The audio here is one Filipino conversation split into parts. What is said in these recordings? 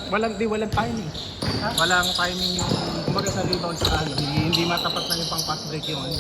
walang timing. Ha? Walang timing yung kumbaga sa rebound sa ano. Hindi matapat na yung pang fast break yung ano.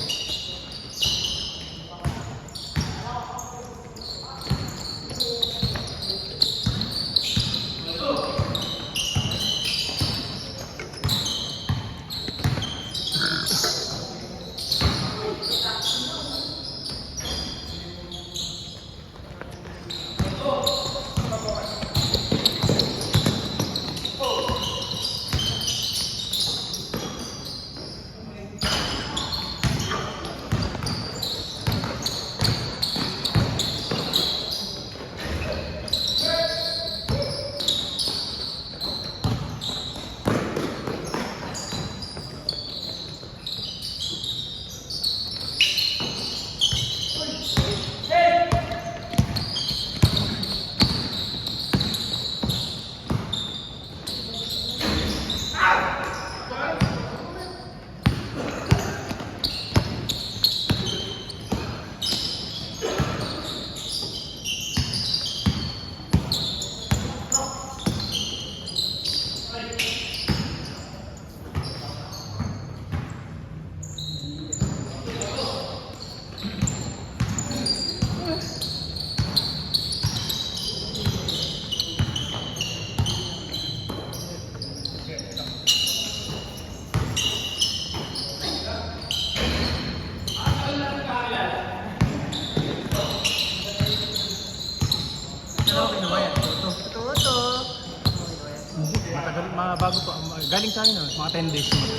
Bago pa, galing China, mga 10 days naman.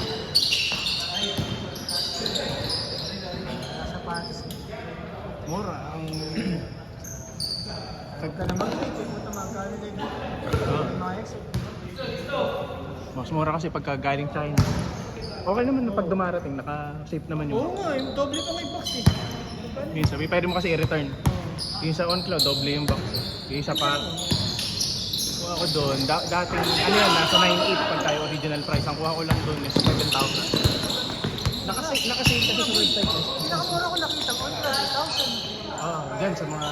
Sapatos. Mura, ang... Tagka naman, pumunta magkano din. Mas mura kasi pagka galing China. Okay naman na pag dumarating, naka-safe naman yung... Oo nga, yung doble pa may box eh. Minsan, pwede mo kasi i-return. Yung sa OnCloud, doble yung box. Yung isa pa... Kuha ko doon, dating, ano yan, nasa 9.8 pag tayo original price. Ang kuha ko lang doon is 7,000. Nakasave kasi sa website. Pinakamura ko nakita ko, 12,000. Dyan sa mga,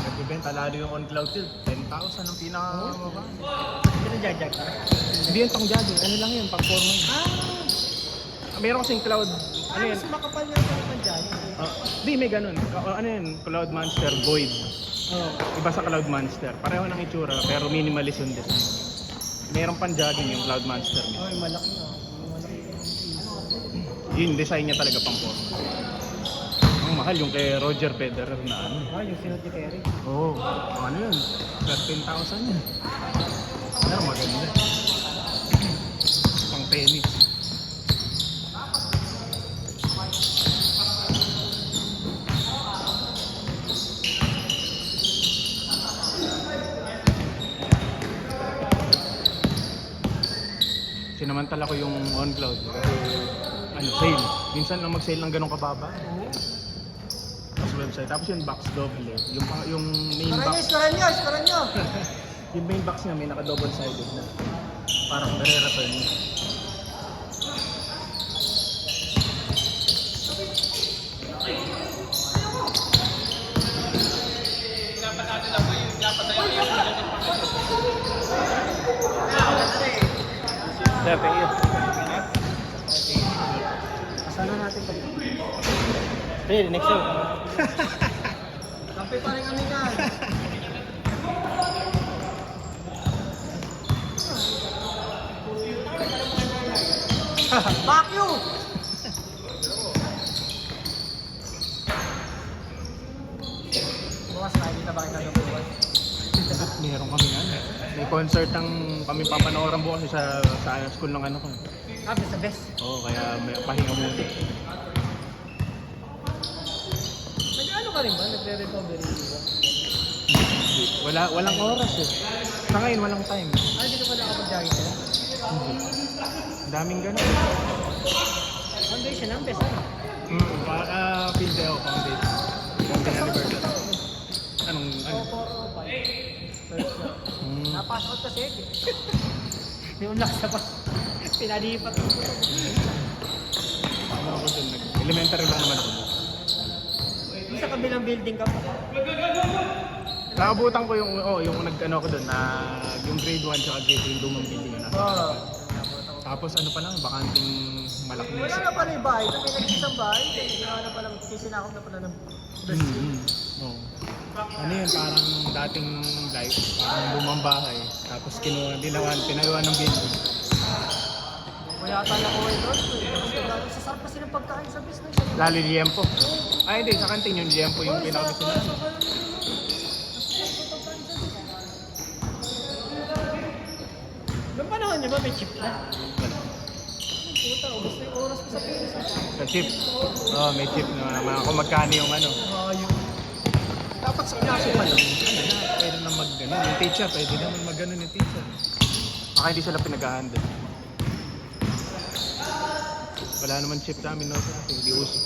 nagbibenta, lalo yung OnCloud yun. 10,000 ang pinaka-mababa. Pinajajag ka? Hindi yan pang jogging, ano lang yun, pang formal. Meron kasing cloud, ano yan? Mas makapal na yung panjali. Hindi, may ganun. Ano yun, Cloud Monster Void. Iba sa Cloud Monster. Pareho ng itsura, pero minimalist yung design. Meron pang jogging yung Cloud Monster. Ay, malaki na. Yung design niya talaga pang formal. Ang mahal yung kay Roger Federer na ano. Yung sinod ni Kerry. Oo, ano yun? 13,000 yun. Pero maganda. Pang tennis. Sinamantala ko yung OnCloud kasi ano, sale. Minsan lang mag-sale ng ganong kababa. Sa website. Tapos yung box double. Yung main box. Iskaran nyo! Yung main box niya may naka-double sided na. Parang nare-return niya. Thank you. Kasana natin ba? Hey, next show. Kape pa rin kami yan. Back you! Bukas na, hindi na ba kita bukas? Meron kami nga. May concert ang kami papanooran bukas sa school ng ano ko. Best the best. Oo, kaya may pahinga muna. Nag-ano ka rin ba? Nagre-recovery ba? Walang oras eh. Sa ngayon, walang time. Hindi ka pa nakapag-jogging ka? Daming ganun. Foundation ang best ano? Pildeo Foundation. Foundation Anniversary. Anong? Napasok kasi. Yung last na pa. Pinalipat ko. Ano ako dun? Elementary lang naman ako. Yung sa kabilang building ka pa. Naabutan ko yung, yung nag-ano ko doon, na yung grade 1 tsaka grade 2 yung lumang building na. Oo. Tapos ano pa lang, bakanting malaking Wala na pala yung bahay. Ito may nag-isang bahay. Kaya na pala, kisinakop na pala ng Oo. Ano yun, parang dating life, parang lumang bahay. Tapos pinagawa ng building. Kaya tala ko ito. Sasarap kasi ng pagkain sa business. Lalo liempo. Ay hindi, sa kantin yung liempo yung pinakagusto na. Noong panahon niyo ba may chip na? Puta, ubos na yung oras ko sa pilis. Sa chip. May chip na kung magkano yung ano. Dapat sa klase pa lang. Pwede na mag-ano. Yung teacher, pwede naman mag-ano yung teacher. Baka hindi sila pinag-handle. Wala naman chip sa amin, no? Hindi uso.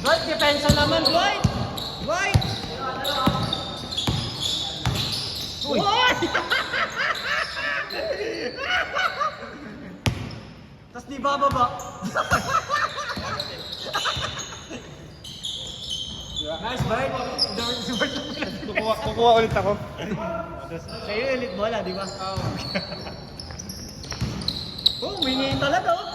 Dwight, depensa naman, Dwight! Dwight! Uy! Tapos di bababa. Nice, Dwight. Kukuha ulit ako. Sa'yo ulit bola, di ba? Oh, wingi talaga, oh.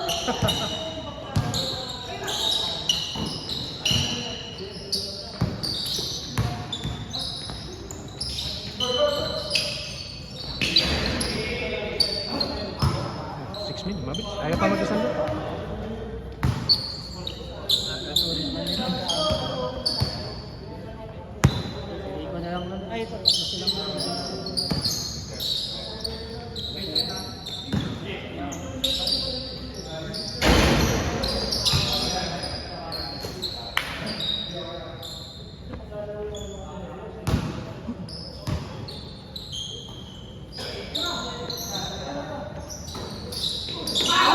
Mabilis. Ayaw pa mag-isang doon. Hindi ko na lang lang. Ay, ito. Tapos silang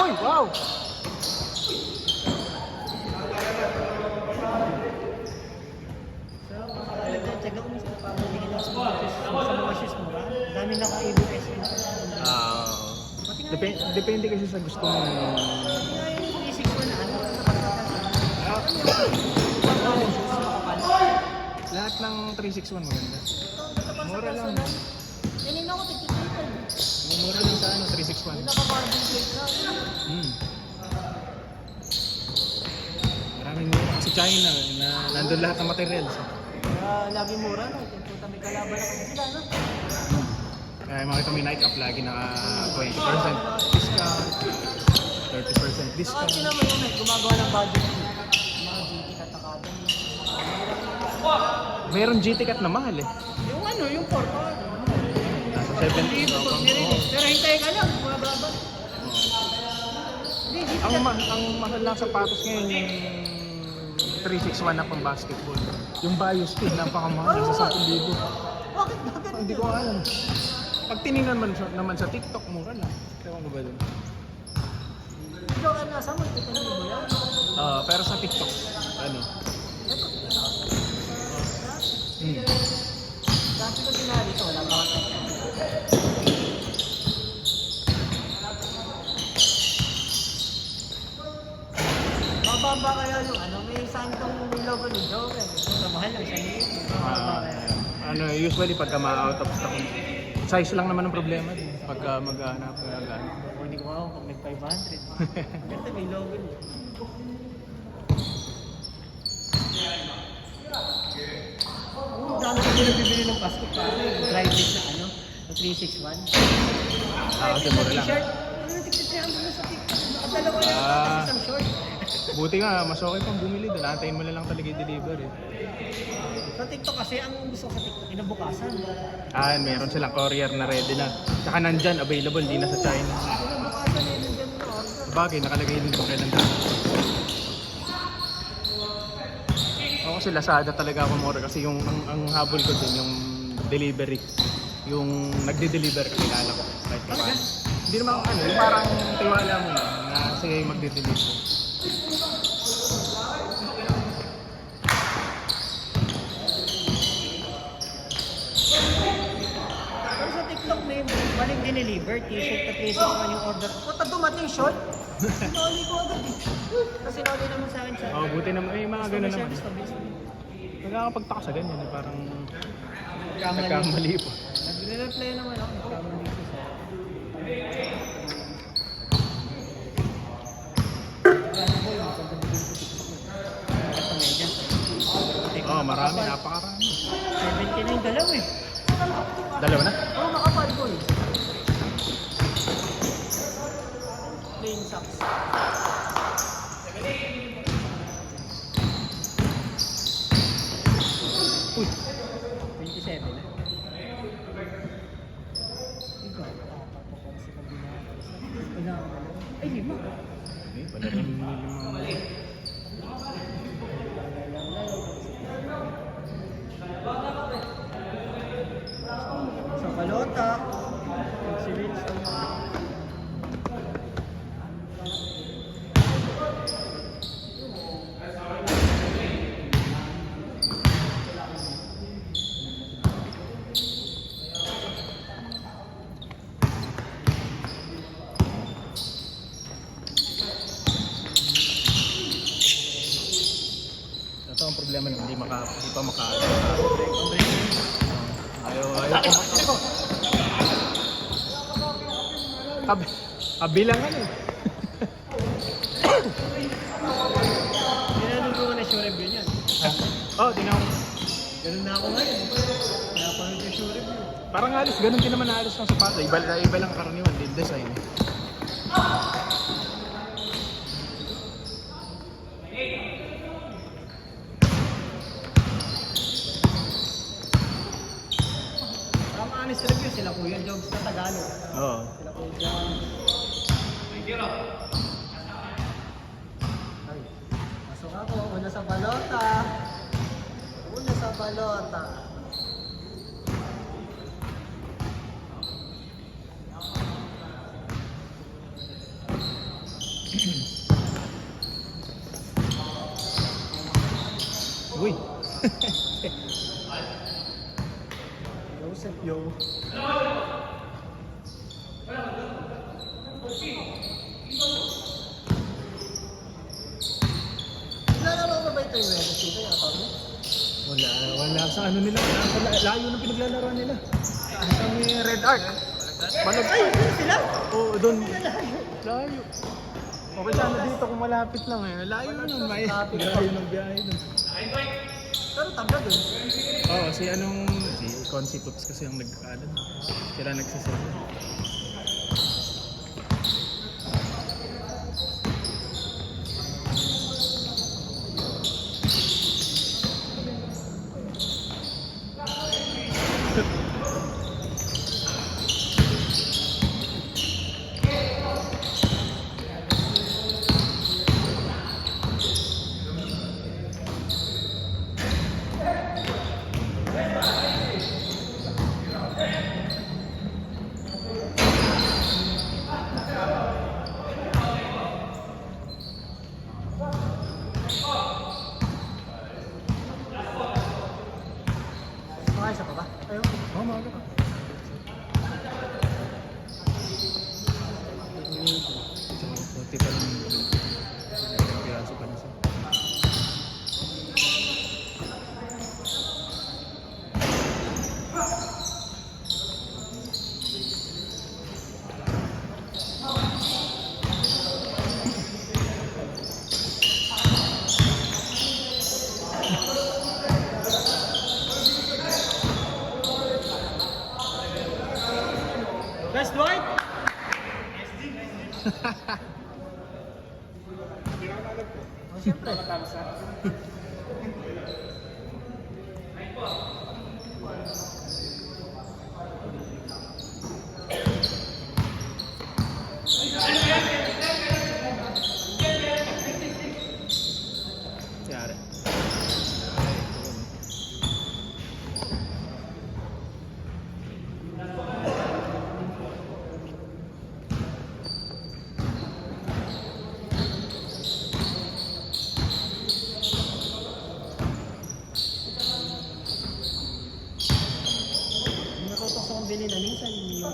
Uy! Wow! Tsaga ko mismo para tingin ako sa mga shoes mo, ba? Dami naka-ABS. Depende kasi sa gusto mo. Isip ko na ano sa Lahat ng 361 maganda. Mura lang. Kanina ako tigititan. Mura lang sa ano, 361. Naka-barbie plate na. Maraming mura. Kasi China, na nandun lahat ng materials. Kaya lagi mura na. Puta may kalaban na kasi sila, no? Kaya makita mo yung Nike Up lagi naka 20% discount, 30% discount. Kasi naman yung gumagawa ng budget. Mga GT katakatan. Meron GT Cat na mahal eh. Yung ano, yung 4 pa. Nasa 70. Pero hintay ka lang, mga baba. Hindi, GT Ang mahal lang sapatos ngayon yung 361 na pang basketball. Yung Bios Speed, napakamahal. Nasa 10,000. Bakit bakit? Hindi ko alam. Pag tinignan naman sa TikTok, mura lang. Ewan ko ba dun? Ikaw ang nasa mo, ito na mo yan. Pero sa TikTok, ano? Dati ko sinali ito, wala ba ako? Mababa kaya yung ano, may santong logo ni Joker. Ito mahal lang, siya niyo. Mababa kaya. Usually pagka ma-out of stock, size lang naman ang problema din. Pagka mag-hanap ka agad. Hindi ko ako pag nag-500. Ito may logo niya. Dami ko binibili ng Pasko pa. Dry fit na ano, na 361. Kasi mura lang. T-shirt. Ano yung tigtitirahan mo na sa TikTok? Nakadalawa yan Ah. isang short. Buti nga, mas okay pang bumili doon. Antayin mo na lang talaga i-deliver eh. Sa TikTok kasi, ang gusto ko sa TikTok, kinabukasan. Meron silang courier na ready na. Tsaka nandyan, available, di na sa China. Kinabukasan eh, nandiyan na order. Sabagay, nakalagay din kung kailan dapat. Ako kasi Lazada talaga ako more kasi yung ang habol ko din yung delivery. Yung nagde-deliver kakilala ko. Kahit pa paano. Hindi naman ano, yung parang tiwala mo na sige magde-deliver. Pero sa TikTok may maling dineliver, t-shirt na 361 yung order. Puta dumating short. Sinoli ko agad eh. Kasi sinoli naman sa akin siya. Oh, buti naman eh mga ganun naman. Service. Nagkakapagtaka sa ganyan, eh, parang Kamali. nagkamali po. Nagre-reply naman ako. Nagkamali ko siya. Oh, marami, napakarami. 70 na yung dalaw eh. Dalawa na? Oo, makapal ko eh. Plain socks. Uy, 27 na. Ikaw, kasi pag ay, 5. eh, pala rin limang... Sa balota. Si Wilson. Ito ang problema nung hindi pa makaano. Ayaw ko. Kabilang ano eh. Tinanong ko na sure review niyan. Oh, tinawag. Ganun na ako ngayon. Pinapanood yung sure review. Parang halos, ganun din naman halos ng sapato. Iba lang karaniwan, din design. Ang honest review sila Kuya Jogs na Tagalog. Oo. Sila Kuya Jogs. Ay, pasok ako. Una sa balota. Una sa balota. Uy. Joseph Yo. Nalaro ko ba ito yung Wednesday? Ito yung account mo? Wala sa ano nila. Layo ng pinaglalaroan nila. Sa may Red Arc. Balag. Ay, yun sila! Oo, doon. Layo. Okay sana dito kung malapit lang eh. Layo nun. May layo ng biyahe dun. Pero tabla dun. Oo, si Consi Toops kasi ang nagkaalan. Sila nagsiserve. Mga isa pa ba? Ayun. Oo, maaga pa. Puti pa lang. Piraso pa na siya. Best Dwight! Oh, siyempre. Yari.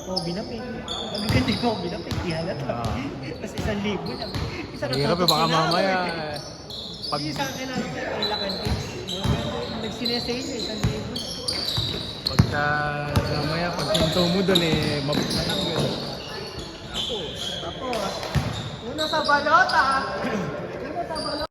Kobe na pay. Sabi ko, hindi Kobe na pay. Di halata. Tapos 1,000 lang. Isa na Hirap eh, baka mamaya. Pag... Hindi sa akin lang kay Lacantis. Nagsinesay na 1,000. Pagka mamaya, pag pinto mo doon eh, mabuksan lang yun. Tapos, una sa balota. Una sa balota.